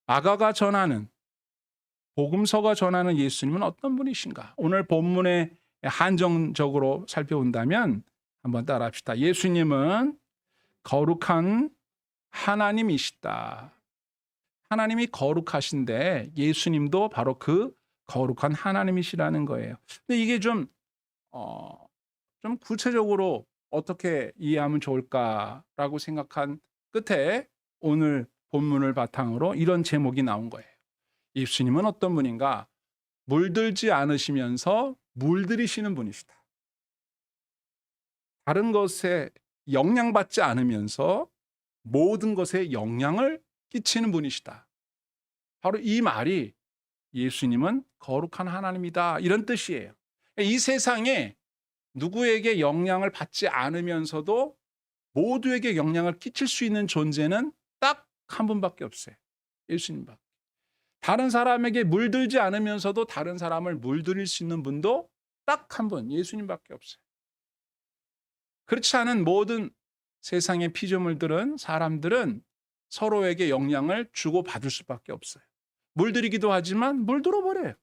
마가가 전하는 복음서가 전하는 예수님은 어떤 분이신가? 오늘 본문에 한정적으로 살펴본다면 한번 따라합시다. 예수님은 거룩한 하나님이시다. 하나님이 거룩하신데 예수님도 바로 그 거룩한 하나님이시라는 거예요. 근데 이게 좀 구체적으로 어떻게 이해하면 좋을까라고 생각한 끝에 오늘 본문을 바탕으로 이런 제목이 나온 거예요. 예수님은 어떤 분인가? 물들지 않으시면서 물들이시는 분이시다. 다른 것에 영향받지 않으면서 모든 것에 영향을 끼치는 분이시다. 바로 이 말이 예수님은 거룩한 하나님이다, 이런 뜻이에요. 이 세상에 누구에게 영향을 받지 않으면서도 모두에게 영향을 끼칠 수 있는 존재는 딱 한 분밖에 없어요. 예수님밖에. 다른 사람에게 물들지 않으면서도 다른 사람을 물들일 수 있는 분도 딱 한 분, 예수님밖에 없어요. 그렇지 않은 모든 세상의 피조물들은, 사람들은 서로에게 영향을 주고받을 수밖에 없어요. 물들이기도 하지만 물들어 버려요.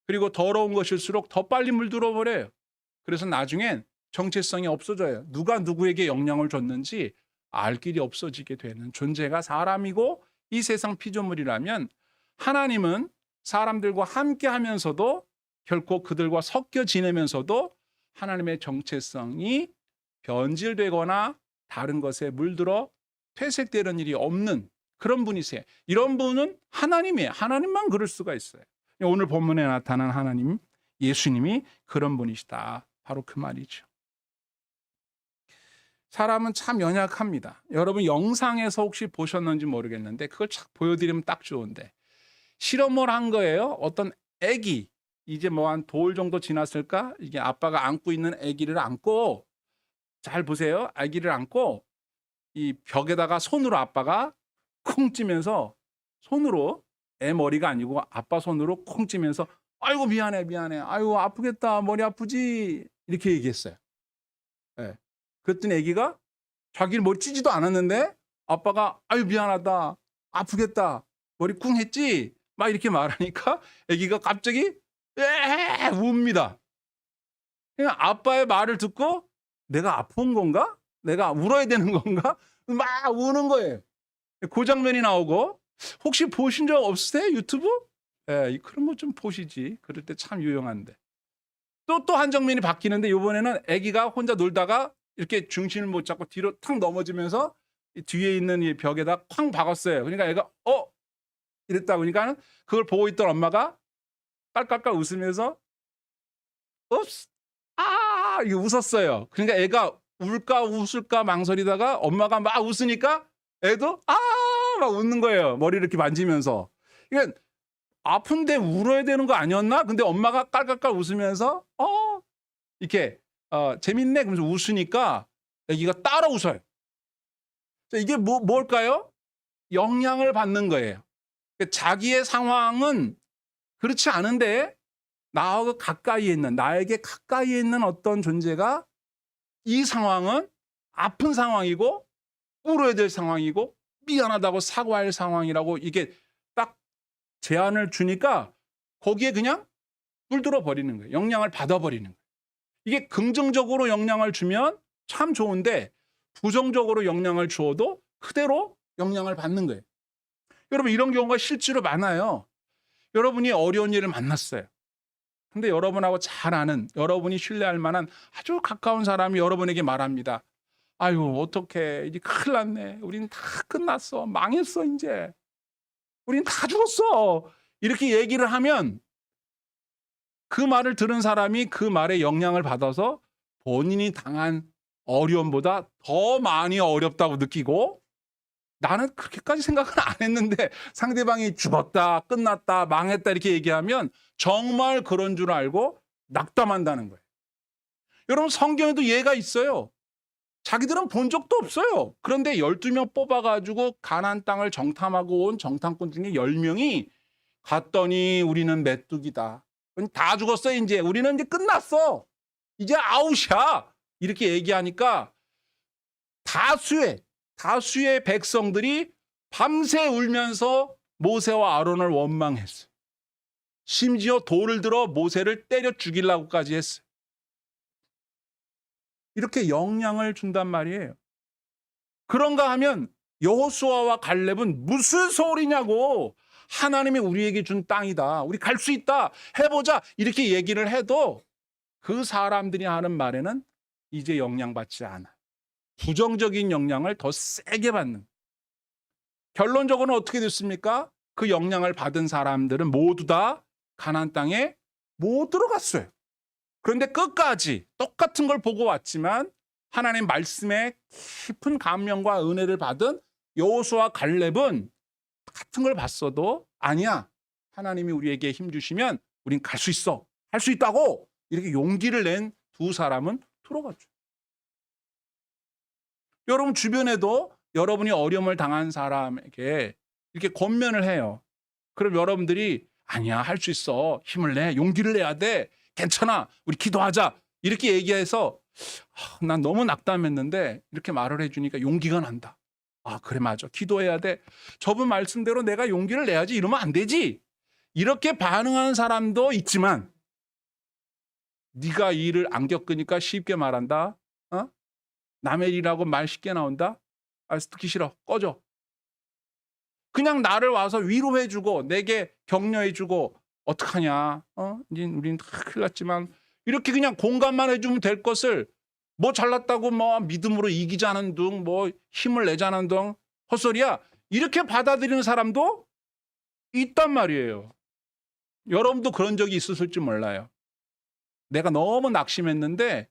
그리고 더러운 것일수록 더 빨리 물들어 버려요. 그래서 나중엔 정체성이 없어져요. 누가 누구에게 영향을 줬는지 알 길이 없어지게 되는 존재가 사람이고, 이 세상 피조물이라면 하나님은 사람들과 함께 하면서도 결코 그들과 섞여 지내면서도 하나님의 정체성이 변질되거나 다른 것에 물들어 퇴색되는 일이 없는 그런 분이세요. 이런 분은 하나님이에요. 하나님만 그럴 수가 있어요. 오늘 본문에 나타난 하나님, 예수님이 그런 분이시다. 바로 그 말이죠. 사람은 참 연약합니다. 여러분 영상에서 혹시 보셨는지 모르겠는데 그걸 착 보여드리면 딱 좋은데, 실험을 한 거예요. 어떤 아기, 이제 뭐 한 돌 정도 지났을까? 이게 아빠가 안고 있는 아기를 안고, 잘 보세요. 아기를 안고 이 벽에다가 손으로 아빠가 쿵 찌면서, 손으로, 애 머리가 아니고 아빠 손으로 쿵 찌면서 아이고 미안해 미안해, 아이고 아프겠다, 머리 아프지, 이렇게 얘기했어요. 예. 그랬더니 아기가 자기 머리 찌지도 않았는데 아빠가 아유 미안하다, 아프겠다, 머리 쿵 했지, 막 이렇게 말하니까 아기가 갑자기 에 웁니다. 그냥 아빠의 말을 듣고 내가 아픈 건가? 내가 울어야 되는 건가? 막 우는 거예요. 그 장면이 나오고, 혹시 보신 적 없으세요? 유튜브? 예, 그런 거 좀 보시지. 그럴 때 참 유용한데. 또 한 장면이 바뀌는데, 이번에는 아기가 혼자 놀다가 이렇게 중심을 못 잡고 뒤로 탁 넘어지면서 이 뒤에 있는 이 벽에다 쾅 박았어요. 그러니까 애가 이랬다 보니까 그걸 보고 있던 엄마가 깔깔깔 웃으면서 읍스 이게 웃었어요. 그러니까 애가 울까 웃을까 망설이다가 엄마가 막 웃으니까 애도 막 웃는 거예요. 머리를 이렇게 만지면서. 그러니까 아픈데 울어야 되는 거 아니었나? 근데 엄마가 깔깔깔 웃으면서 이렇게 재밌네 그러면서 웃으니까 애기가 따라 웃어요. 이게 뭘까요? 영향을 받는 거예요. 그러니까 자기의 상황은 그렇지 않은데 나하고 가까이에 있는, 나에게 가까이에 있는 어떤 존재가 이 상황은 아픈 상황이고 울어야 될 상황이고 미안하다고 사과할 상황이라고 이게 딱 제안을 주니까 거기에 그냥 물들어 버리는 거예요. 영향을 받아버리는 거예요. 이게 긍정적으로 영향을 주면 참 좋은데 부정적으로 영향을 주어도 그대로 영향을 받는 거예요. 여러분 이런 경우가 실제로 많아요. 여러분이 어려운 일을 만났어요. 근데 여러분하고 잘 아는, 여러분이 신뢰할 만한 아주 가까운 사람이 여러분에게 말합니다. 아유 어떡해, 이제 큰일 났네, 우린 다 끝났어, 망했어, 이제 우린 다 죽었어, 이렇게 얘기를 하면 그 말을 들은 사람이 그 말에 영향을 받아서 본인이 당한 어려움보다 더 많이 어렵다고 느끼고, 나는 그렇게까지 생각은 안 했는데 상대방이 죽었다, 끝났다, 망했다 이렇게 얘기하면 정말 그런 줄 알고 낙담한다는 거예요. 여러분 성경에도 예가 있어요. 자기들은 본 적도 없어요. 그런데 12명 뽑아가지고 가나안 땅을 정탐하고 온 정탐꾼 중에 10명이 갔더니 우리는 메뚜기다, 다 죽었어, 이제 우리는 이제 끝났어, 이제 아웃이야, 이렇게 얘기하니까 다수의 백성들이 밤새 울면서 모세와 아론을 원망했어요. 심지어 돌을 들어 모세를 때려 죽이려고까지 했어요. 이렇게 영향을 준단 말이에요. 그런가 하면 여호수아와 갈렙은 무슨 소리냐고, 하나님이 우리에게 준 땅이다, 우리 갈 수 있다, 해보자, 이렇게 얘기를 해도 그 사람들이 하는 말에는 이제 영향받지 않아. 부정적인 영향을 더 세게 받는. 결론적으로는 어떻게 됐습니까? 그 영향을 받은 사람들은 모두 다 가나안 땅에 못 들어갔어요. 그런데 끝까지 똑같은 걸 보고 왔지만 하나님 말씀에 깊은 감명과 은혜를 받은 여호수아와 갈렙은 같은 걸 봤어도 아니야, 하나님이 우리에게 힘 주시면 우린 갈 수 있어, 할 수 있다고 이렇게 용기를 낸 두 사람은 들어갔죠. 여러분 주변에도 여러분이 어려움을 당한 사람에게 이렇게 권면을 해요. 그럼 여러분들이 아니야, 할 수 있어, 힘을 내, 용기를 내야 돼, 괜찮아, 우리 기도하자, 이렇게 얘기해서 난 너무 낙담했는데 이렇게 말을 해주니까 용기가 난다. 아, 그래, 맞아, 기도해야 돼, 저분 말씀대로 내가 용기를 내야지, 이러면 안 되지, 이렇게 반응하는 사람도 있지만, 네가 이 일을 안 겪으니까 쉽게 말한다, 남의 일이라고 말 쉽게 나온다, 아, 듣기 싫어, 꺼져. 그냥 나를 와서 위로해주고 내게 격려해주고 어떡하냐, 이제 우린 큰일 났지만, 이렇게 그냥 공감만 해주면 될 것을 뭐 잘났다고 뭐 믿음으로 이기자는 둥, 뭐 힘을 내자는 둥, 헛소리야, 이렇게 받아들이는 사람도 있단 말이에요. 여러분도 그런 적이 있었을지 몰라요. 내가 너무 낙심했는데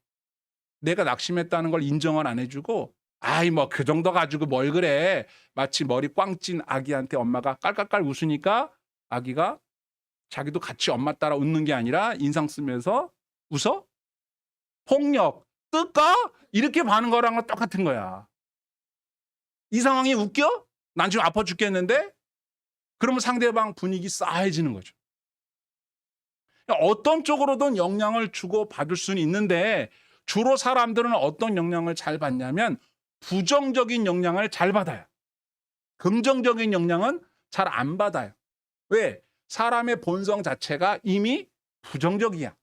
내가 낙심했다는 걸 인정을 안 해주고, 아이 뭐 그 정도 가지고 뭘 그래, 마치 머리 꽝찐 아기한테 엄마가 깔깔깔 웃으니까 아기가 자기도 같이 엄마 따라 웃는 게 아니라 인상 쓰면서 웃어? 폭력, 뜰까? 이렇게 반응 거랑은 똑같은 거야. 이 상황이 웃겨? 난 지금 아파 죽겠는데? 그러면 상대방 분위기 싸해지는 거죠. 어떤 쪽으로든 영향을 주고 받을 수는 있는데 주로 사람들은 어떤 영향을 잘 받냐면 부정적인 영향을 잘 받아요. 긍정적인 영향은 잘 안 받아요. 왜? 사람의 본성 자체가 이미 부정적이야.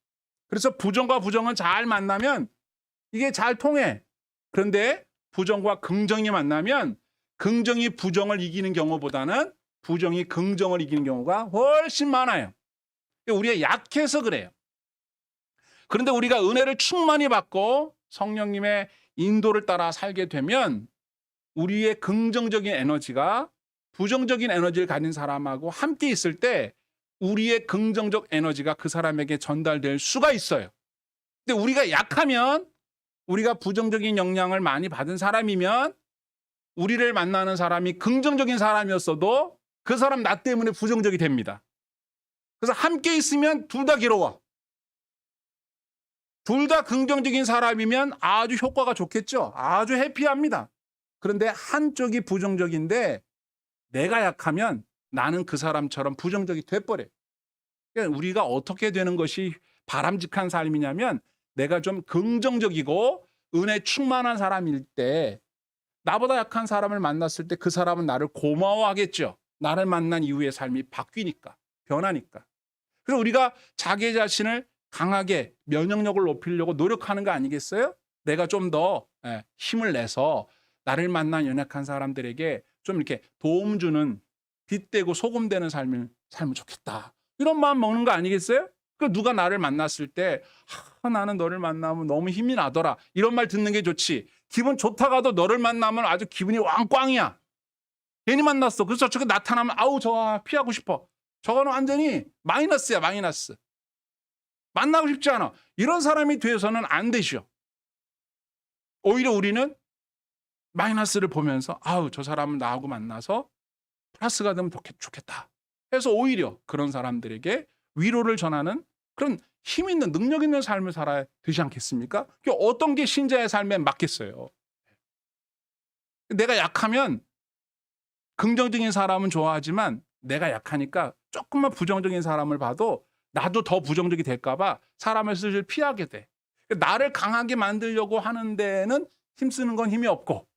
그래서 부정과 부정은 잘 만나면 이게 잘 통해. 그런데 부정과 긍정이 만나면 긍정이 부정을 이기는 경우보다는 부정이 긍정을 이기는 경우가 훨씬 많아요. 우리가 약해서 그래요. 그런데 우리가 은혜를 충만히 받고 성령님의 인도를 따라 살게 되면 우리의 긍정적인 에너지가 부정적인 에너지를 가진 사람하고 함께 있을 때 우리의 긍정적 에너지가 그 사람에게 전달될 수가 있어요. 근데 우리가 약하면, 우리가 부정적인 영향을 많이 받은 사람이면 우리를 만나는 사람이 긍정적인 사람이었어도 그 사람 나 때문에 부정적이 됩니다. 그래서 함께 있으면 둘 다 괴로워. 둘 다 긍정적인 사람이면 아주 효과가 좋겠죠. 아주 해피합니다. 그런데 한쪽이 부정적인데 내가 약하면 나는 그 사람처럼 부정적이 돼버려요. 그러니까 우리가 어떻게 되는 것이 바람직한 삶이냐면, 내가 좀 긍정적이고 은혜 충만한 사람일 때 나보다 약한 사람을 만났을 때 그 사람은 나를 고마워하겠죠. 나를 만난 이후의 삶이 바뀌니까, 변하니까. 그래서 우리가 자기 자신을 강하게 면역력을 높이려고 노력하는 거 아니겠어요? 내가 좀 더 힘을 내서 나를 만난 연약한 사람들에게 좀 이렇게 도움 주는, 빗대고 소금 되는 삶을 살면 좋겠다, 이런 마음 먹는 거 아니겠어요? 그 누가 나를 만났을 때 나는 너를 만나면 너무 힘이 나더라, 이런 말 듣는 게 좋지. 기분 좋다가도 너를 만나면 아주 기분이 왕꽝이야. 괜히 만났어. 그래서 저렇게 나타나면 아우 저 피하고 싶어. 저거는 완전히 마이너스야, 마이너스. 만나고 싶지 않아. 이런 사람이 돼서는 안 되죠. 오히려 우리는 마이너스를 보면서 아우 저 사람은 나하고 만나서 플러스가 되면 좋겠다 해서 오히려 그런 사람들에게 위로를 전하는 그런 힘 있는, 능력 있는 삶을 살아야 되지 않겠습니까? 어떤 게 신자의 삶에 맞겠어요? 내가 약하면 긍정적인 사람은 좋아하지만 내가 약하니까 조금만 부정적인 사람을 봐도 나도 더 부정적이 될까 봐 사람을 슬슬 피하게 돼. 나를 강하게 만들려고 하는 데는 힘쓰는 건 힘이 없고,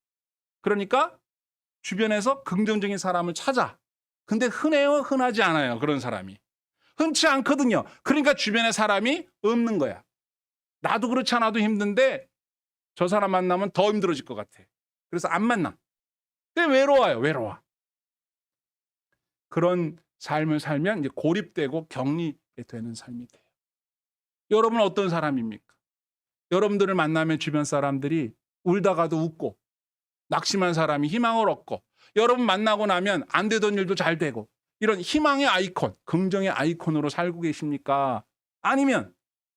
그러니까 주변에서 긍정적인 사람을 찾아. 근데 흔해요? 흔하지 않아요. 그런 사람이. 흔치 않거든요. 그러니까 주변에 사람이 없는 거야. 나도 그렇지 않아도 힘든데 저 사람 만나면 더 힘들어질 것 같아. 그래서 안 만나. 근데 외로워요. 외로워. 그런 삶을 살면 이제 고립되고 격리되는 삶이 돼요. 여러분은 어떤 사람입니까? 여러분들을 만나면 주변 사람들이 울다가도 웃고, 낙심한 사람이 희망을 얻고, 여러분 만나고 나면 안 되던 일도 잘 되고, 이런 희망의 아이콘, 긍정의 아이콘으로 살고 계십니까? 아니면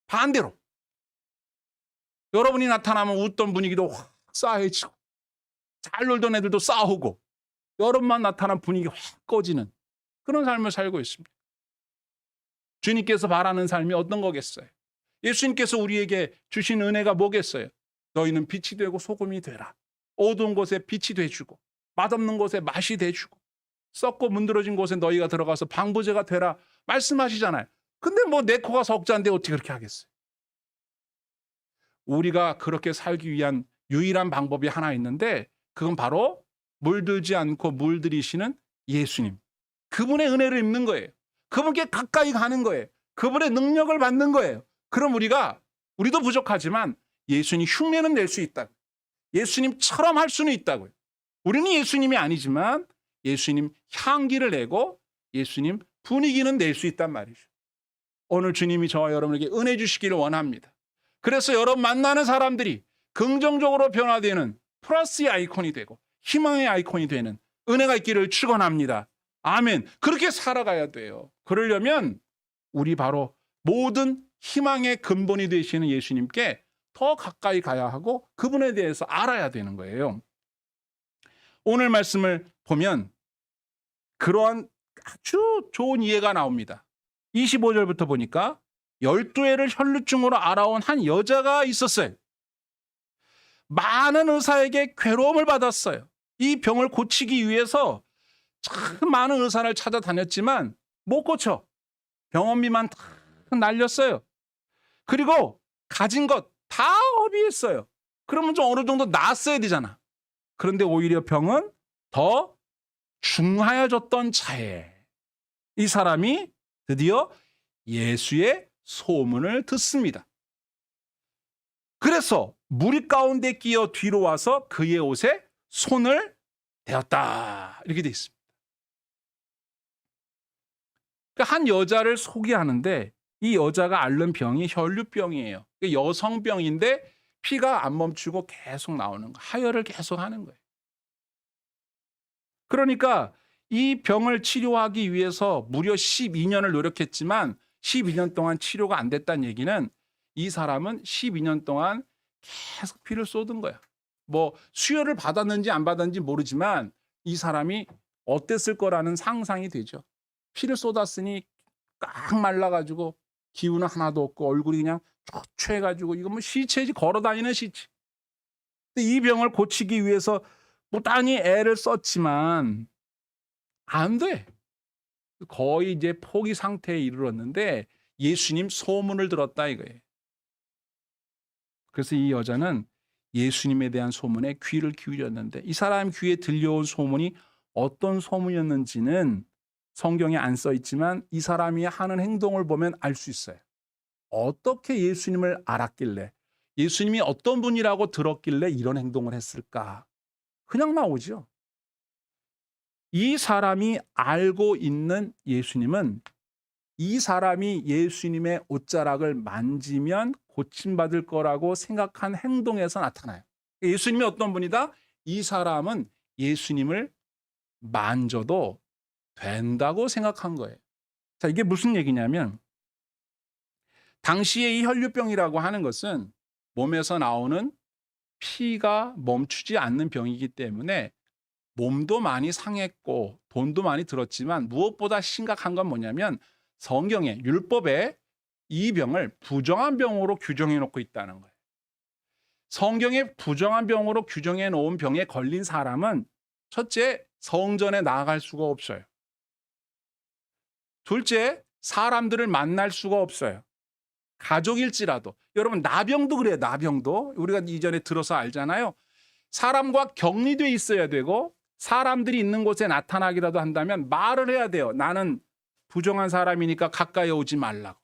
반대로 여러분이 나타나면 웃던 분위기도 확 싸해지고, 잘 놀던 애들도 싸우고, 여러분만 나타나면 분위기 확 꺼지는 그런 삶을 살고 있습니다. 주님께서 바라는 삶이 어떤 거겠어요? 예수님께서 우리에게 주신 은혜가 뭐겠어요? 너희는 빛이 되고 소금이 되라. 어두운 곳에 빛이 돼주고, 맛없는 곳에 맛이 돼주고, 썩고 문드러진 곳에 너희가 들어가서 방부제가 되라 말씀하시잖아요. 근데 뭐 내 코가 석자인데 어떻게 그렇게 하겠어요? 우리가 그렇게 살기 위한 유일한 방법이 하나 있는데, 그건 바로 물들지 않고 물들이시는 예수님. 그분의 은혜를 입는 거예요. 그분께 가까이 가는 거예요. 그분의 능력을 받는 거예요. 그럼 우리도 부족하지만 예수님 흉내는 낼 수 있다. 예수님처럼 할 수는 있다고요. 우리는 예수님이 아니지만 예수님 향기를 내고 예수님 분위기는 낼 수 있단 말이죠. 오늘 주님이 저와 여러분에게 은혜 주시기를 원합니다. 그래서 여러분 만나는 사람들이 긍정적으로 변화되는 플러스의 아이콘이 되고 희망의 아이콘이 되는 은혜가 있기를 축원합니다. 아멘. 그렇게 살아가야 돼요. 그러려면 우리 바로 모든 희망의 근본이 되시는 예수님께 더 가까이 가야 하고 그분에 대해서 알아야 되는 거예요. 오늘 말씀을 보면 그러한 아주 좋은 이해가 나옵니다. 25절부터 보니까 12해를 혈루증으로 알아온 한 여자가 있었어요. 많은 의사에게 괴로움을 받았어요. 이 병을 고치기 위해서 참 많은 의사를 찾아다녔지만 못 고쳐. 병원비만 다 날렸어요. 그리고 가진 것 다 허비했어요. 그러면 좀 어느 정도 나았어야 되잖아. 그런데 오히려 병은 더 중하여졌던 차에 이 사람이 드디어 예수의 소문을 듣습니다. 그래서 무리 가운데 끼어 뒤로 와서 그의 옷에 손을 대었다. 이렇게 돼 있습니다. 한 여자를 소개하는데 이 여자가 앓는 병이 혈류병이에요. 여성병인데 피가 안 멈추고 계속 나오는 거, 하혈을 계속 하는 거예요. 그러니까 이 병을 치료하기 위해서 무려 12년을 노력했지만 12년 동안 치료가 안 됐다는 얘기는 이 사람은 12년 동안 계속 피를 쏟은 거야. 뭐 수혈을 받았는지 안 받았는지 모르지만 이 사람이 어땠을 거라는 상상이 되죠. 피를 쏟았으니 꽉 말라가지고 기운은 하나도 없고 얼굴이 그냥 초췌해가지고 이거 뭐 시체지, 걸어다니는 시체. 근데 이 병을 고치기 위해서 무단히 애를 썼지만 안 돼. 거의 이제 포기 상태에 이르렀는데 예수님 소문을 들었다 이거예요. 그래서 이 여자는 예수님에 대한 소문에 귀를 기울였는데 이 사람 귀에 들려온 소문이 어떤 소문이었는지는 성경에 안 써 있지만 이 사람이 하는 행동을 보면 알 수 있어요. 어떻게 예수님을 알았길래, 예수님이 어떤 분이라고 들었길래 이런 행동을 했을까? 그냥 나오죠. 이 사람이 알고 있는 예수님은 이 사람이 예수님의 옷자락을 만지면 고침받을 거라고 생각한 행동에서 나타나요. 예수님이 어떤 분이다? 이 사람은 예수님을 만져도 된다고 생각한 거예요. 자, 이게 무슨 얘기냐면 당시에 이 혈류병이라고 하는 것은 몸에서 나오는 피가 멈추지 않는 병이기 때문에 몸도 많이 상했고 돈도 많이 들었지만 무엇보다 심각한 건 뭐냐면 성경에, 율법에 이 병을 부정한 병으로 규정해 놓고 있다는 거예요. 성경에 부정한 병으로 규정해 놓은 병에 걸린 사람은 첫째, 성전에 나아갈 수가 없어요. 둘째, 사람들을 만날 수가 없어요. 가족일지라도. 여러분 나병도 그래요. 나병도. 우리가 이전에 들어서 알잖아요. 사람과 격리돼 있어야 되고 사람들이 있는 곳에 나타나기라도 한다면 말을 해야 돼요. 나는 부정한 사람이니까 가까이 오지 말라고.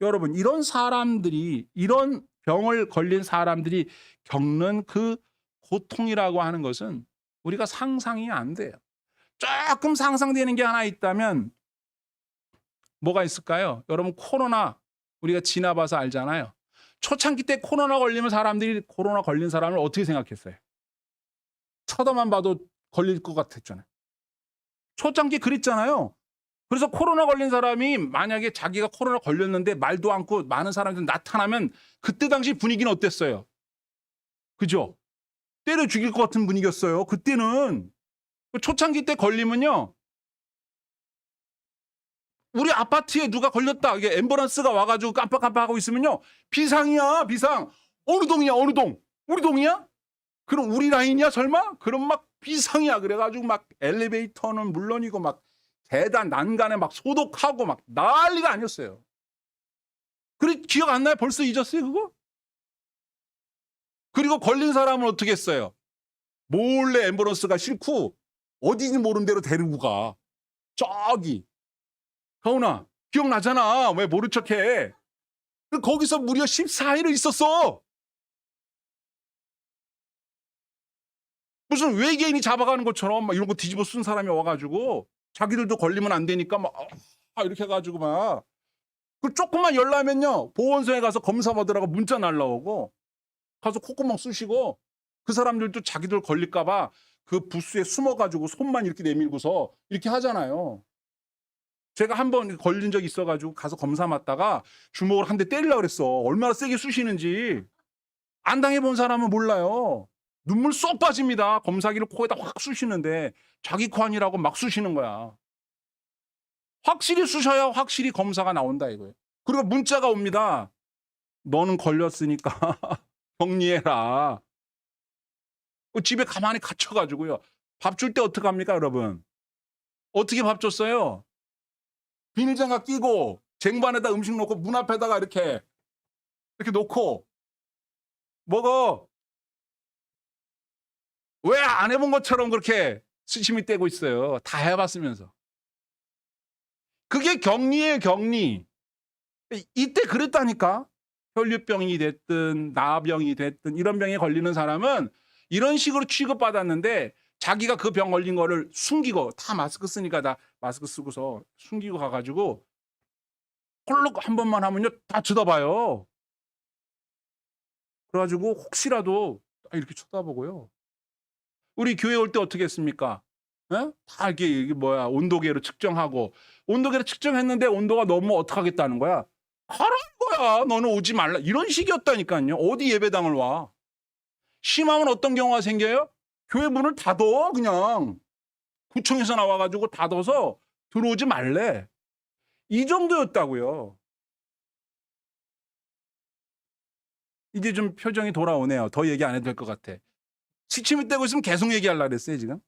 여러분, 이런 사람들이, 이런 병을 걸린 사람들이 겪는 그 고통이라고 하는 것은 우리가 상상이 안 돼요. 조금 상상되는 게 하나 있다면 뭐가 있을까요? 여러분, 코로나 우리가 지나봐서 알잖아요. 초창기 때 코로나 걸리면 사람들이 코로나 걸린 사람을 어떻게 생각했어요? 쳐다만 봐도 걸릴 것 같았잖아요. 초창기 그랬잖아요. 그래서 코로나 걸린 사람이 만약에 자기가 코로나 걸렸는데 말도 않고 많은 사람들이 나타나면 그때 당시 분위기는 어땠어요? 그죠? 때려 죽일 것 같은 분위기였어요. 그때는. 초창기 때 걸리면요. 우리 아파트에 누가 걸렸다. 이게 앰뷸런스가 와가지고 깜빡깜빡하고 있으면요. 비상이야, 비상. 어느 동이야, 어느 동? 우리 동이야? 그럼 우리 라인이야, 설마? 그럼 막 비상이야. 그래가지고 막 엘리베이터는 물론이고 막 계단 난간에 막 소독하고 막 난리가 아니었어요. 그래, 기억 안 나요? 벌써 잊었어요, 그거? 그리고 걸린 사람은 어떻게 했어요? 몰래 앰뷸런스가 싫고 어디인지 모르는 대로 데리고 가. 저기. 가훈아, 기억나잖아. 왜 모른 척해? 거기서 무려 14일을 있었어. 무슨 외계인이 잡아가는 것처럼 막 이런 거 뒤집어 쓴 사람이 와가지고 자기들도 걸리면 안 되니까 막 이렇게 해가지고 막 그 조금만 열나면요 보건소에 가서 검사 받으라고 문자 날라오고 가서 콧구멍 쑤시고 그 사람들도 자기들 걸릴까봐 그 부스에 숨어가지고 손만 이렇게 내밀고서 이렇게 하잖아요. 제가 한 번 걸린 적이 있어가지고 가서 검사 맞다가 주먹으로 한 대 때리려고 그랬어. 얼마나 세게 쑤시는지. 안 당해본 사람은 몰라요. 눈물 쏙 빠집니다. 검사기를 코에다 확 쑤시는데 자기 코 아니라고 막 쑤시는 거야. 확실히 쑤셔야 확실히 검사가 나온다 이거예요. 그리고 문자가 옵니다. 너는 걸렸으니까 격리해라. 집에 가만히 갇혀가지고요. 밥 줄 때 어떡합니까 여러분? 어떻게 밥 줬어요? 비닐장갑 끼고 쟁반에다 음식 놓고 문 앞에다가 이렇게 놓고 먹어. 왜 안 해본 것처럼 그렇게 수침이 떼고 있어요. 다 해봤으면서. 그게 격리예요, 격리. 이때 그랬다니까. 혈류병이 됐든 나병이 됐든 이런 병에 걸리는 사람은 이런 식으로 취급받았는데 자기가 그 병 걸린 거를 숨기고 다 마스크 쓰니까 다 마스크 쓰고서 숨기고 가가지고 콜록 한 번만 하면요 다 쳐다봐요. 그래가지고 혹시라도 이렇게 쳐다보고요. 우리 교회 올 때 어떻게 했습니까? 에? 다 이게 뭐야 온도계로 측정하고 온도계로 측정했는데 온도가 너무 어떡하겠다는 거야? 하라는 거야. 너는 오지 말라. 이런 식이었다니까요. 어디 예배당을 와? 심하면 어떤 경우가 생겨요? 교회 문을 닫어 그냥. 구청에서 나와가지고 닫아서 들어오지 말래. 이 정도였다고요. 이제 좀 표정이 돌아오네요. 더 얘기 안 해도 될 것 같아. 시침이 떼고 있으면 계속 얘기하려고 그랬어요 지금.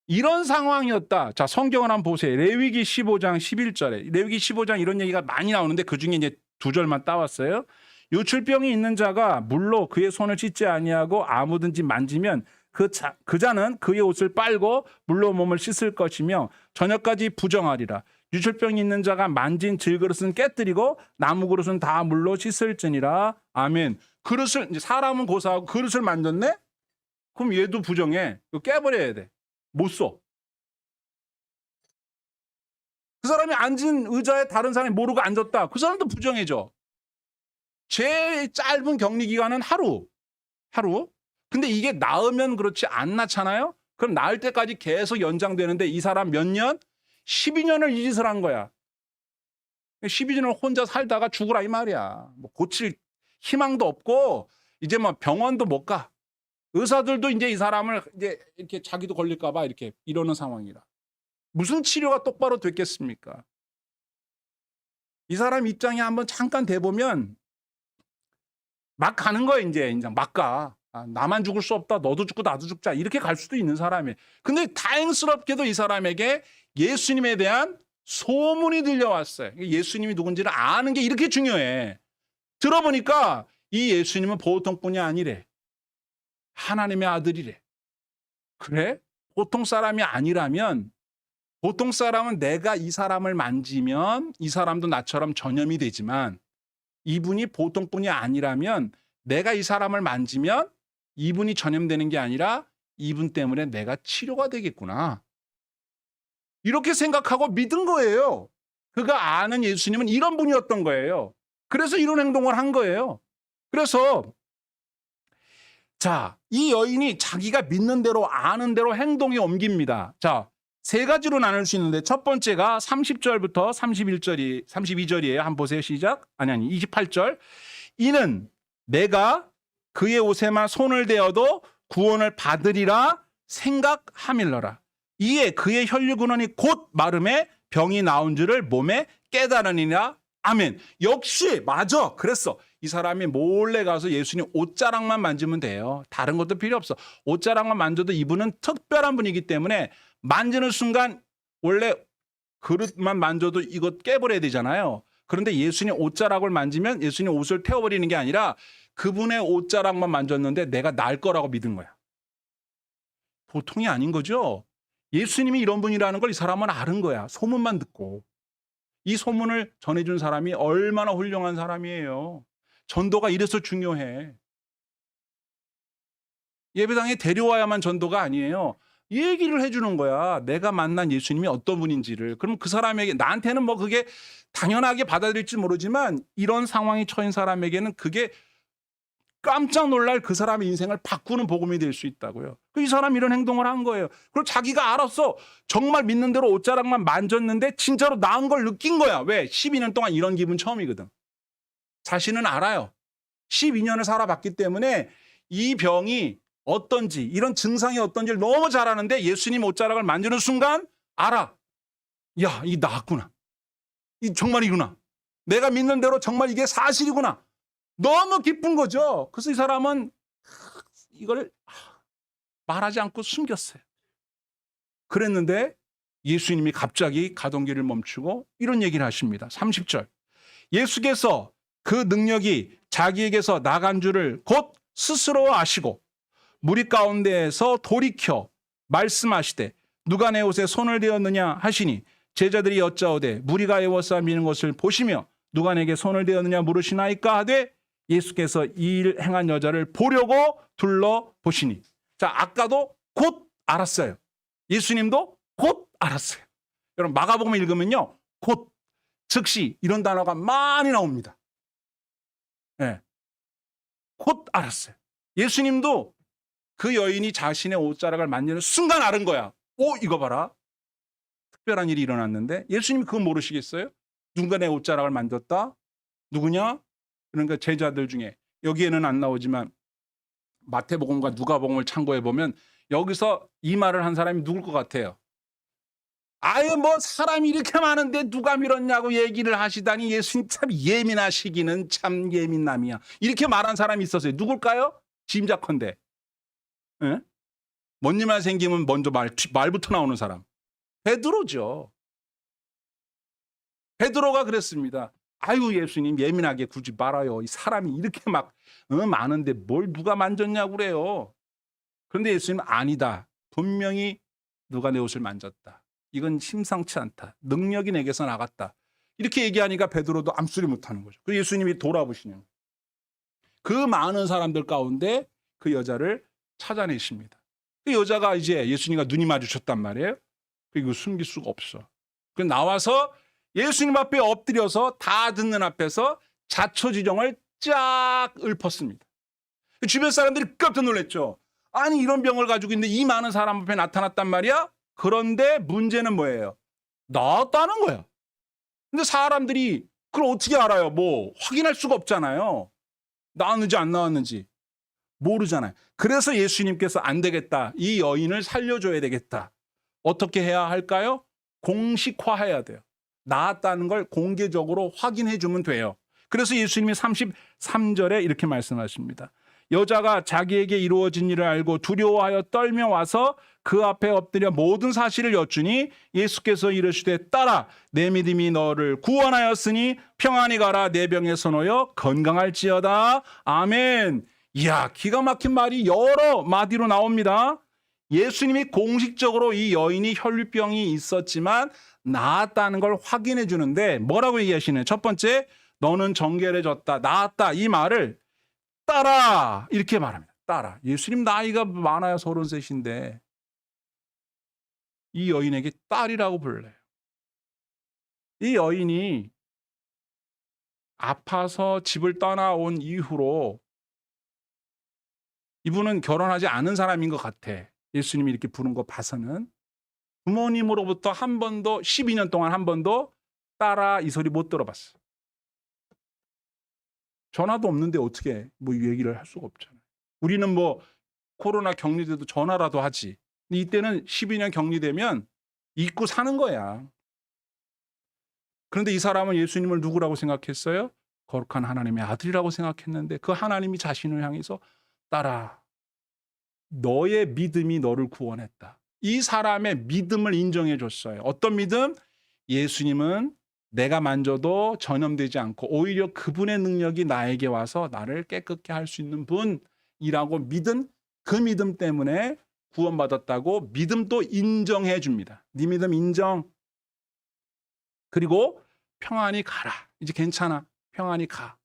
이런 상황이었다. 자, 성경을 한번 보세요. 레위기 15장 11절에. 레위기 15장 이런 얘기가 많이 나오는데 그중에 이제 2절만 따왔어요. 요출병이 있는 자가 물로 그의 손을 씻지 아니하고 아무든지 만지면 그 자는 그의 옷을 빨고 물로 몸을 씻을 것이며 저녁까지 부정하리라. 유출병이 있는 자가 만진 질그릇은 깨뜨리고 나무 그릇은 다 물로 씻을지니라. 아멘. 그릇을 이제 사람은 고사하고 그릇을 만졌네? 그럼 얘도 부정해. 이거 깨버려야 돼. 못 써. 그 사람이 앉은 의자에 다른 사람이 모르고 앉았다. 그 사람도 부정해져. 제일 짧은 격리 기간은 하루. 근데 이게 나으면 그렇지 안 낳잖아요? 그럼 나을 때까지 계속 연장되는데 이 사람 몇 년? 12년을 이 짓을 한 거야. 12년을 혼자 살다가 죽으라 이 말이야. 뭐 고칠 희망도 없고 이제 뭐 병원도 못 가. 의사들도 이제 이 사람을 이제 이렇게 자기도 걸릴까봐 이렇게 이러는 상황이라. 무슨 치료가 똑바로 됐겠습니까? 이 사람 입장에 한번 잠깐 대보면 막 가는 거예요, 이제 막 가. 아, 나만 죽을 수 없다. 너도 죽고 나도 죽자. 이렇게 갈 수도 있는 사람이에요. 근데 다행스럽게도 이 사람에게 예수님에 대한 소문이 들려왔어요. 예수님이 누군지를 아는 게 이렇게 중요해. 들어보니까 이 예수님은 보통 분이 아니래. 하나님의 아들이래. 그래? 보통 사람이 아니라면, 보통 사람은 내가 이 사람을 만지면 이 사람도 나처럼 전염이 되지만, 이분이 보통 분이 아니라면 내가 이 사람을 만지면 이분이 전염되는 게 아니라 이분 때문에 내가 치료가 되겠구나. 이렇게 생각하고 믿은 거예요. 그가 아는 예수님은 이런 분이었던 거예요. 그래서 이런 행동을 한 거예요. 그래서 자, 이 여인이 자기가 믿는 대로 아는 대로 행동에 옮깁니다. 자, 세 가지로 나눌 수 있는데 첫 번째가 30절부터 32절이에요. 한번 보세요. 시작. 아니 28절. 이는 내가 그의 옷에만 손을 대어도 구원을 받으리라 생각함일러라. 이에 그의 혈류근원이 곧 마름에 병이 나온 줄을 몸에 깨달으니라. 아멘. 역시 맞아. 그랬어. 이 사람이 몰래 가서 예수님 옷자락만 만지면 돼요. 다른 것도 필요 없어. 옷자락만 만져도 이분은 특별한 분이기 때문에 만지는 순간 원래 그릇만 만져도 이거 깨버려야 되잖아요. 그런데 예수님 옷자락을 만지면 예수님 옷을 태워버리는 게 아니라 그분의 옷자락만 만졌는데 내가 날 거라고 믿은 거야. 보통이 아닌 거죠. 예수님이 이런 분이라는 걸 이 사람은 아는 거야. 소문만 듣고. 이 소문을 전해준 사람이 얼마나 훌륭한 사람이에요. 전도가 이래서 중요해. 예배당에 데려와야만 전도가 아니에요. 얘기를 해주는 거야. 내가 만난 예수님이 어떤 분인지를. 그럼 그 사람에게, 나한테는 뭐 그게 당연하게 받아들일지 모르지만 이런 상황에 처한 사람에게는 그게 깜짝 놀랄 그 사람의 인생을 바꾸는 복음이 될 수 있다고요. 이 사람이 이런 행동을 한 거예요. 그리고 자기가 알았어. 정말 믿는 대로 옷자락만 만졌는데 진짜로 나은 걸 느낀 거야. 왜? 12년 동안 이런 기분 처음이거든. 자신은 알아요. 12년을 살아봤기 때문에 이 병이 어떤지, 이런 증상이 어떤지를 너무 잘 아는데 예수님 옷자락을 만지는 순간 알아. 야, 이 나았구나. 이 정말이구나. 내가 믿는 대로 정말 이게 사실이구나. 너무 기쁜 거죠. 그래서 이 사람은 이걸 말하지 않고 숨겼어요. 그랬는데 예수님이 갑자기 가던 길을 멈추고 이런 얘기를 하십니다. 30절. 예수께서 그 능력이 자기에게서 나간 줄을 곧 스스로 아시고 무리 가운데에서 돌이켜 말씀하시되 누가 내 옷에 손을 대었느냐 하시니 제자들이 여짜오되 무리가 에워싸 미는 것을 보시며 누가 내게 손을 대었느냐 물으시나이까 하되 예수께서 이 일 행한 여자를 보려고 둘러보시니. 자, 아까도 곧 알았어요. 예수님도 곧 알았어요. 여러분 마가복음 읽으면요. 곧, 즉시 이런 단어가 많이 나옵니다. 네. 곧 알았어요. 예수님도 그 여인이 자신의 옷자락을 만지는 순간 알은 거야. 오, 이거 봐라. 특별한 일이 일어났는데 예수님이 그건 모르시겠어요? 누군가 내 옷자락을 만졌다? 누구냐? 그러니까 제자들 중에 여기에는 안 나오지만 마태복음과 누가복음을 참고해 보면 여기서 이 말을 한 사람이 누굴 것 같아요? 아예 뭐 사람이 이렇게 많은데 누가 밀었냐고 얘기를 하시다니 예수님 참 예민하시기는 참 예민남이야. 이렇게 말한 사람이 있었어요. 누굴까요? 짐작컨대. 예? 뭔 일만 생기면 먼저 말부터 나오는 사람. 베드로죠. 베드로가 그랬습니다. 아유 예수님 예민하게 굳이 말아요. 이 사람이 이렇게 막 많은데 뭘 누가 만졌냐고 그래요. 그런데 예수님은 아니다. 분명히 누가 내 옷을 만졌다. 이건 심상치 않다. 능력이 내게서 나갔다. 이렇게 얘기하니까 베드로도 암소리 못하는 거죠. 그 예수님이 돌아보시는 거예요. 그 많은 사람들 가운데 그 여자를 찾아내십니다. 그 여자가 이제 예수님과 눈이 마주쳤단 말이에요. 그리고 숨길 수가 없어. 그 나와서 예수님 앞에 엎드려서 다 듣는 앞에서 자초지종을 쫙 읊었습니다. 주변 사람들이 깜짝 놀랐죠. 아니 이런 병을 가지고 있는데 이 많은 사람 앞에 나타났단 말이야. 그런데 문제는 뭐예요? 나았다는 거야. 근데 사람들이 그걸 어떻게 알아요? 뭐 확인할 수가 없잖아요. 나았는지 안 나았는지 모르잖아요. 그래서 예수님께서 안 되겠다. 이 여인을 살려줘야 되겠다. 어떻게 해야 할까요? 공식화해야 돼요. 나았다는 걸 공개적으로 확인해 주면 돼요. 그래서 예수님이 33절에 이렇게 말씀하십니다. 여자가 자기에게 이루어진 일을 알고 두려워하여 떨며 와서 그 앞에 엎드려 모든 사실을 여쭈니 예수께서 이르시되 딸아 내 믿음이 너를 구원하였으니 평안히 가라 내 병에서 놓여 건강할지어다. 아멘. 이야 기가 막힌 말이 여러 마디로 나옵니다. 예수님이 공식적으로 이 여인이 혈류병이 있었지만 나았다는 걸 확인해 주는데 뭐라고 얘기하시나요? 첫 번째, 너는 정결해졌다, 나았다. 이 말을 따라 이렇게 말합니다. 따라. 예수님 나이가 많아요. 33인데 이 여인에게 딸이라고 불러요. 이 여인이 아파서 집을 떠나온 이후로 이분은 결혼하지 않은 사람인 것 같아. 예수님이 이렇게 부른 거 봐서는. 부모님으로부터 한 번도 12년 동안 한 번도 딸아 이 소리 못 들어봤어. 전화도 없는데 어떻게 뭐 얘기를 할 수가 없잖아요. 우리는 뭐 코로나 격리돼도 전화라도 하지. 근데 이때는 12년 격리되면 잊고 사는 거야. 그런데 이 사람은 예수님을 누구라고 생각했어요? 거룩한 하나님의 아들이라고 생각했는데 그 하나님이 자신을 향해서 딸아, 너의 믿음이 너를 구원했다. 이 사람의 믿음을 인정해 줬어요. 어떤 믿음? 예수님은 내가 만져도 전염되지 않고 오히려 그분의 능력이 나에게 와서 나를 깨끗게 할 수 있는 분이라고 믿은 그 믿음 때문에 구원받았다고 믿음도 인정해 줍니다. 네 믿음 인정. 그리고 평안히 가라. 이제 괜찮아. 평안히 가.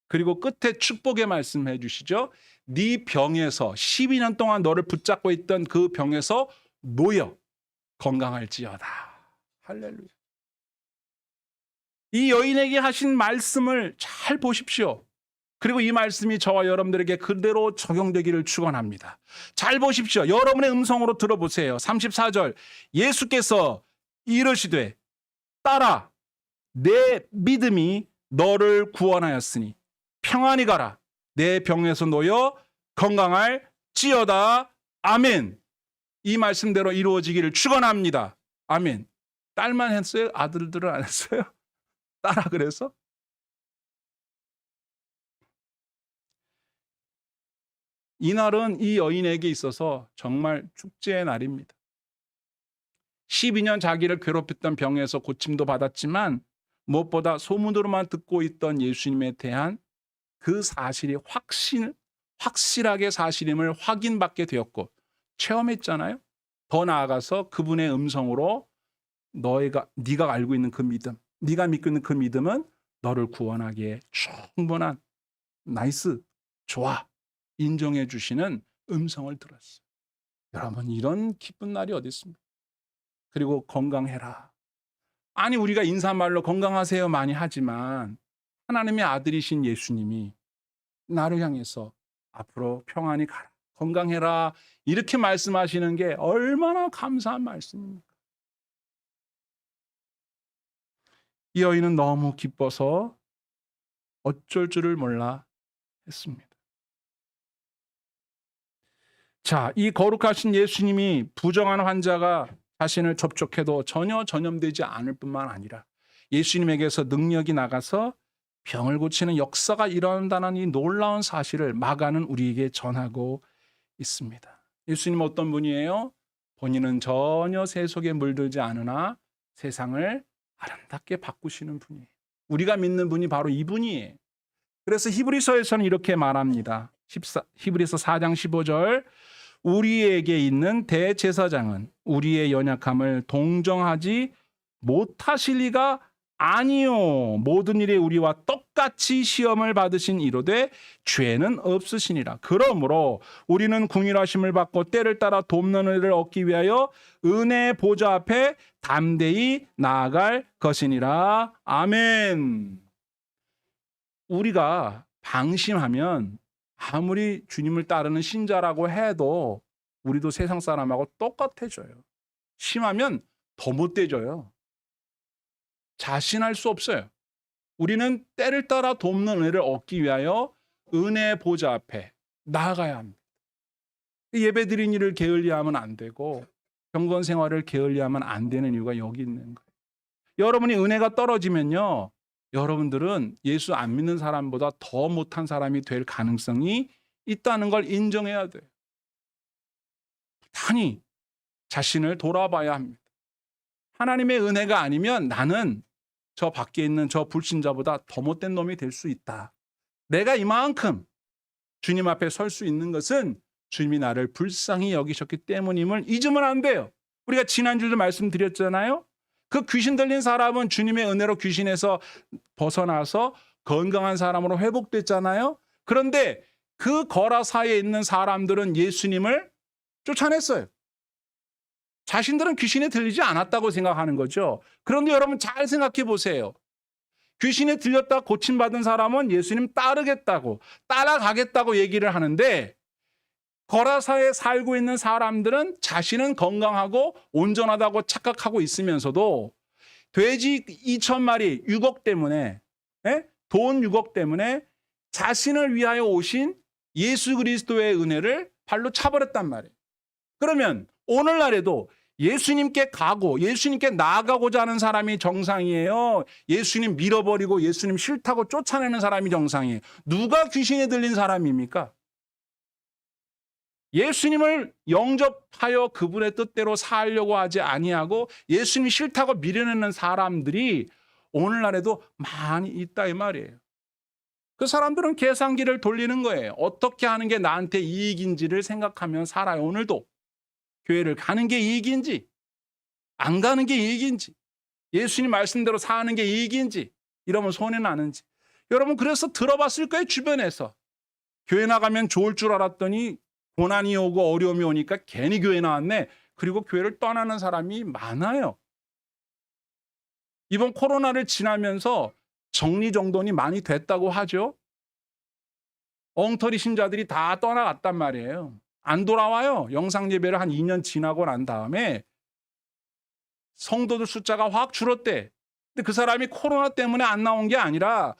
그리고 끝에 축복의 말씀해 주시죠. 네 병에서 12년 동안 너를 붙잡고 있던 그 병에서 놓여 건강할지어다. 할렐루야. 이 여인에게 하신 말씀을 잘 보십시오. 그리고 이 말씀이 저와 여러분들에게 그대로 적용되기를 축원합니다. 잘 보십시오. 여러분의 음성으로 들어보세요. 34절 예수께서 이르시되 딸아 내 믿음이 너를 구원하였으니 평안히 가라. 내 병에서 놓여 건강할지어다. 아멘. 이 말씀대로 이루어지기를 축원합니다. 아멘. 딸만 했어요? 아들들은 안 했어요? 딸아 그래서? 이날은 이 여인에게 있어서 정말 축제의 날입니다. 12년 자기를 괴롭혔던 병에서 고침도 받았지만 무엇보다 소문으로만 듣고 있던 예수님에 대한 그 사실이 확실하게 사실임을 확인받게 되었고 체험했잖아요. 더 나아가서 그분의 음성으로 네가 알고 있는 그 믿음, 네가 믿고 있는 그 믿음은 너를 구원하기에 충분한 나이스, 좋아 인정해 주시는 음성을 들었어요. 여러분 이런 기쁜 날이 어디 있습니까? 그리고 건강해라. 아니 우리가 인사말로 건강하세요 많이 하지만 하나님의 아들이신 예수님이 나를 향해서 앞으로 평안히 가라. 건강해라. 이렇게 말씀하시는 게 얼마나 감사한 말씀입니까? 이 여인은 너무 기뻐서 어쩔 줄을 몰라 했습니다. 자, 이 거룩하신 예수님이 부정한 환자가 자신을 접촉해도 전혀 전염되지 않을 뿐만 아니라 예수님에게서 능력이 나가서 병을 고치는 역사가 일어난다는 이 놀라운 사실을 마가는 우리에게 전하고 있습니다. 예수님은 어떤 분이에요? 본인은 전혀 세속에 물들지 않으나 세상을 아름답게 바꾸시는 분이에요. 우리가 믿는 분이 바로 이분이에요. 그래서 히브리서에서는 이렇게 말합니다. 히브리서 4장 15절 우리에게 있는 대제사장은 우리의 연약함을 동정하지 못하실 리가 아니요 모든 일에 우리와 똑같이 시험을 받으신 이로되 죄는 없으시니라. 그러므로 우리는 긍휼하심을 받고 때를 따라 돕는 은혜를 얻기 위하여 은혜 보좌 앞에 담대히 나아갈 것이니라. 아멘. 우리가 방심하면 아무리 주님을 따르는 신자라고 해도 우리도 세상 사람하고 똑같아져요. 심하면 더 못돼져요. 자신할 수 없어요. 우리는 때를 따라 돕는 은혜를 얻기 위하여 은혜 보좌 앞에 나아가야 합니다. 예배 드린 일을 게을리하면 안 되고 경건 생활을 게을리하면 안 되는 이유가 여기 있는 거예요. 여러분이 은혜가 떨어지면요. 여러분들은 예수 안 믿는 사람보다 더 못한 사람이 될 가능성이 있다는 걸 인정해야 돼요. 단히 자신을 돌아봐야 합니다. 하나님의 은혜가 아니면 나는 저 밖에 있는 저 불신자보다 더 못된 놈이 될 수 있다. 내가 이만큼 주님 앞에 설 수 있는 것은 주님이 나를 불쌍히 여기셨기 때문임을 잊으면 안 돼요. 우리가 지난주도 말씀드렸잖아요. 그 귀신 들린 사람은 주님의 은혜로 귀신에서 벗어나서 건강한 사람으로 회복됐잖아요. 그런데 그 거라사에 있는 사람들은 예수님을 쫓아냈어요. 자신들은 귀신에 들리지 않았다고 생각하는 거죠. 그런데 여러분 잘 생각해 보세요. 귀신에 들렸다 고침받은 사람은 예수님 따르겠다고, 따라가겠다고 얘기를 하는데, 거라사에 살고 있는 사람들은 자신은 건강하고 온전하다고 착각하고 있으면서도 돼지 2,000마리 6억 때문에, 돈 6억 때문에 자신을 위하여 오신 예수 그리스도의 은혜를 발로 차버렸단 말이에요. 그러면 오늘날에도 예수님께 가고 예수님께 나아가고자 하는 사람이 정상이에요? 예수님 밀어버리고 예수님 싫다고 쫓아내는 사람이 정상이에요? 누가 귀신에 들린 사람입니까? 예수님을 영접하여 그분의 뜻대로 살려고 하지 아니하고 예수님이 싫다고 밀어내는 사람들이 오늘날에도 많이 있다 이 말이에요. 그 사람들은 계산기를 돌리는 거예요. 어떻게 하는 게 나한테 이익인지를 생각하면 살아요. 오늘도 교회를 가는 게 이익인지 안 가는 게 이익인지 예수님 말씀대로 사는 게 이익인지 이러면 손해 나는지. 여러분 그래서 들어봤을 거예요. 주변에서 교회 나가면 좋을 줄 알았더니 고난이 오고 어려움이 오니까 괜히 교회 나왔네. 그리고 교회를 떠나는 사람이 많아요. 이번 코로나를 지나면서 정리정돈이 많이 됐다고 하죠. 엉터리 신자들이 다 떠나갔단 말이에요. 안 돌아와요. 영상 예배를 한 2년 지나고 난 다음에 성도들 숫자가 확 줄었대. 근데 그 사람이 코로나 때문에 안 나온 게 아니라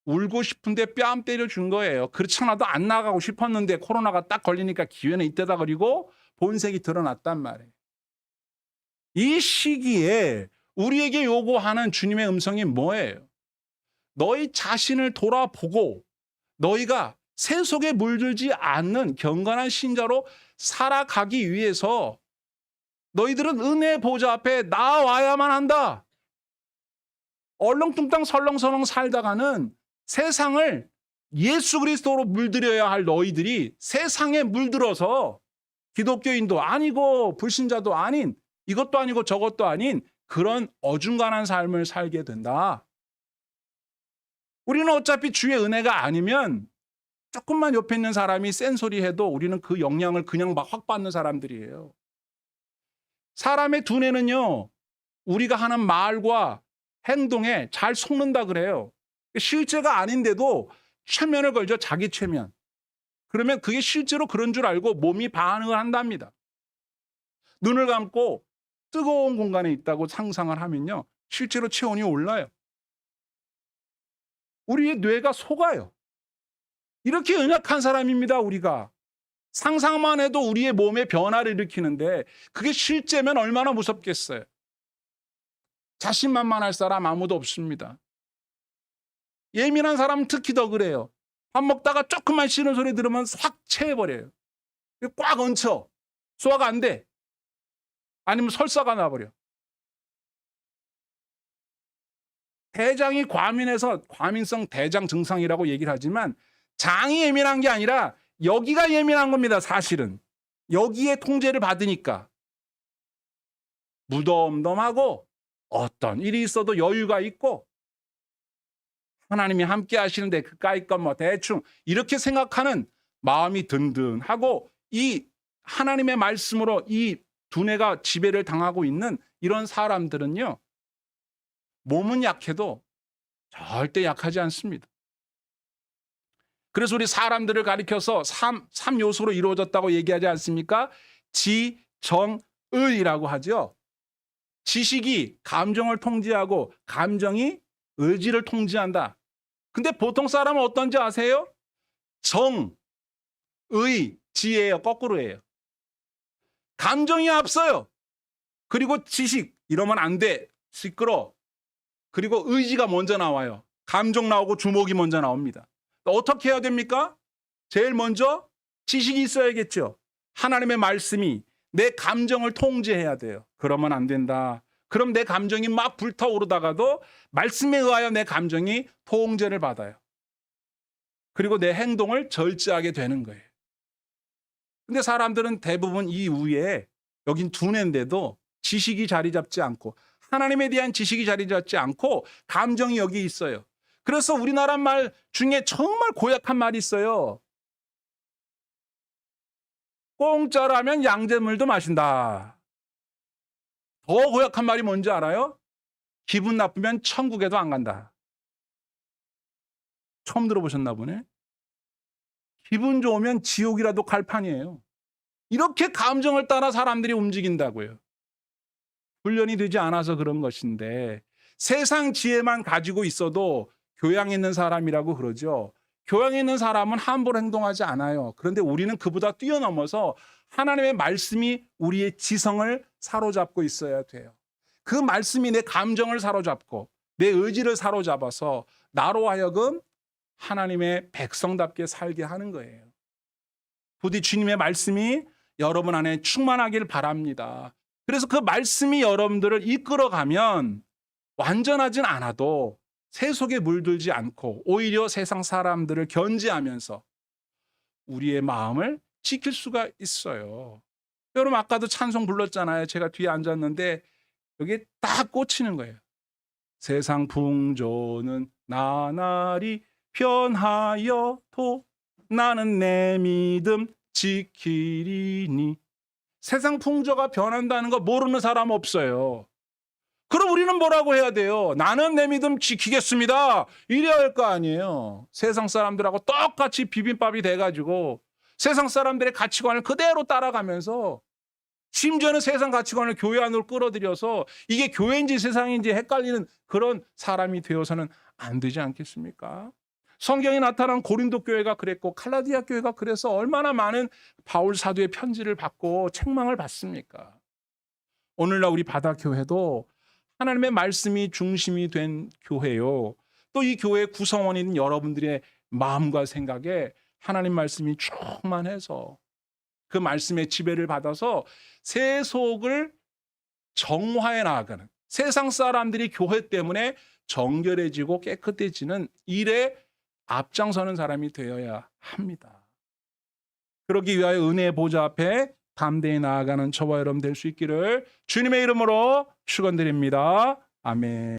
울고 싶은데 뺨 때려준 거예요. 그렇지 않아도 안 나가고 싶었는데 코로나가 딱 걸리니까 기회는 이때다 그리고 본색이 드러났단 말이에요. 이 시기에 우리에게 요구하는 주님의 음성이 뭐예요? 너희 자신을 돌아보고 너희가 세속에 물들지 않는 경건한 신자로 살아가기 위해서 너희들은 은혜 보좌 앞에 나와야만 한다. 얼렁뚱땅 설렁설렁 살다가는 세상을 예수 그리스도로 물들여야 할 너희들이 세상에 물들어서 기독교인도 아니고 불신자도 아닌 이것도 아니고 저것도 아닌 그런 어중간한 삶을 살게 된다. 우리는 어차피 주의 은혜가 아니면 조금만 옆에 있는 사람이 센 소리 해도 우리는 그 영향을 그냥 막 확 받는 사람들이에요. 사람의 두뇌는요, 우리가 하는 말과 행동에 잘 속는다 그래요. 실제가 아닌데도 최면을 걸죠. 자기 최면. 그러면 그게 실제로 그런 줄 알고 몸이 반응을 한답니다. 눈을 감고 뜨거운 공간에 있다고 상상을 하면요. 실제로 체온이 올라요. 우리의 뇌가 속아요. 이렇게 연약한 사람입니다. 우리가. 상상만 해도 우리의 몸에 변화를 일으키는데 그게 실제면 얼마나 무섭겠어요. 자신만만할 사람 아무도 없습니다. 예민한 사람은 특히 더 그래요. 밥 먹다가 조금만 싫은 소리 들으면 확 체해버려요. 꽉 얹혀. 소화가 안 돼. 아니면 설사가 나버려. 대장이 과민해서 과민성 대장 증상이라고 얘기를 하지만 장이 예민한 게 아니라 여기가 예민한 겁니다. 사실은. 여기에 통제를 받으니까. 무덤덤하고 어떤 일이 있어도 여유가 있고 하나님이 함께 하시는데 그까이 건 뭐 대충 이렇게 생각하는 마음이 든든하고 이 하나님의 말씀으로 이 두뇌가 지배를 당하고 있는 이런 사람들은요. 몸은 약해도 절대 약하지 않습니다. 그래서 우리 사람들을 가리켜서 3 요소로 이루어졌다고 얘기하지 않습니까? 지, 정, 의라고 하죠. 지식이 감정을 통제하고 감정이 의지를 통제한다. 근데 보통 사람은 어떤지 아세요? 정, 의, 지예요. 거꾸로예요. 감정이 앞서요. 그리고 지식, 이러면 안 돼. 시끄러. 그리고 의지가 먼저 나와요. 감정 나오고 주목이 먼저 나옵니다. 어떻게 해야 됩니까? 제일 먼저 지식이 있어야겠죠. 하나님의 말씀이 내 감정을 통제해야 돼요. 그러면 안 된다. 그럼 내 감정이 막 불타오르다가도 말씀에 의하여 내 감정이 통제를 받아요. 그리고 내 행동을 절제하게 되는 거예요. 근데 사람들은 대부분 이 위에 여긴 두뇌인데도 지식이 자리 잡지 않고 하나님에 대한 지식이 자리 잡지 않고 감정이 여기 있어요. 그래서 우리나라 말 중에 정말 고약한 말이 있어요. 공짜라면 양잿물도 마신다. 더 고약한 말이 뭔지 알아요? 기분 나쁘면 천국에도 안 간다. 처음 들어보셨나 보네. 기분 좋으면 지옥이라도 갈 판이에요. 이렇게 감정을 따라 사람들이 움직인다고요. 훈련이 되지 않아서 그런 것인데 세상 지혜만 가지고 있어도 교양 있는 사람이라고 그러죠. 교양 있는 사람은 함부로 행동하지 않아요. 그런데 우리는 그보다 뛰어넘어서 하나님의 말씀이 우리의 지성을 사로잡고 있어야 돼요. 그 말씀이 내 감정을 사로잡고 내 의지를 사로잡아서 나로 하여금 하나님의 백성답게 살게 하는 거예요. 부디 주님의 말씀이 여러분 안에 충만하길 바랍니다. 그래서 그 말씀이 여러분들을 이끌어가면 완전하진 않아도 새 속에 물들지 않고 오히려 세상 사람들을 견지하면서 우리의 마음을 지킬 수가 있어요. 여러분 아까도 찬송 불렀잖아요. 제가 뒤에 앉았는데 여기에 딱 꽂히는 거예요. 세상 풍조는 나날이 변하여도 나는 내 믿음 지키리니. 세상 풍조가 변한다는 거 모르는 사람 없어요. 그럼 우리는 뭐라고 해야 돼요? 나는 내 믿음 지키겠습니다. 이래야 할 거 아니에요. 세상 사람들하고 똑같이 비빔밥이 돼가지고 세상 사람들의 가치관을 그대로 따라가면서 심지어는 세상 가치관을 교회 안으로 끌어들여서 이게 교회인지 세상인지 헷갈리는 그런 사람이 되어서는 안 되지 않겠습니까? 성경에 나타난 고린도 교회가 그랬고 갈라디아 교회가 그래서 얼마나 많은 바울 사도의 편지를 받고 책망을 받습니까? 오늘날 우리 바다교회도 하나님의 말씀이 중심이 된 교회요. 또 이 교회의 구성원인 여러분들의 마음과 생각에 하나님 말씀이 충만해서 그 말씀의 지배를 받아서 세속을 정화해 나가는, 세상 사람들이 교회 때문에 정결해지고 깨끗해지는 일에 앞장서는 사람이 되어야 합니다. 그러기 위하여 은혜의 보좌 앞에 담대히 나아가는 저와 여러분 될 수 있기를 주님의 이름으로 축원드립니다. 아멘.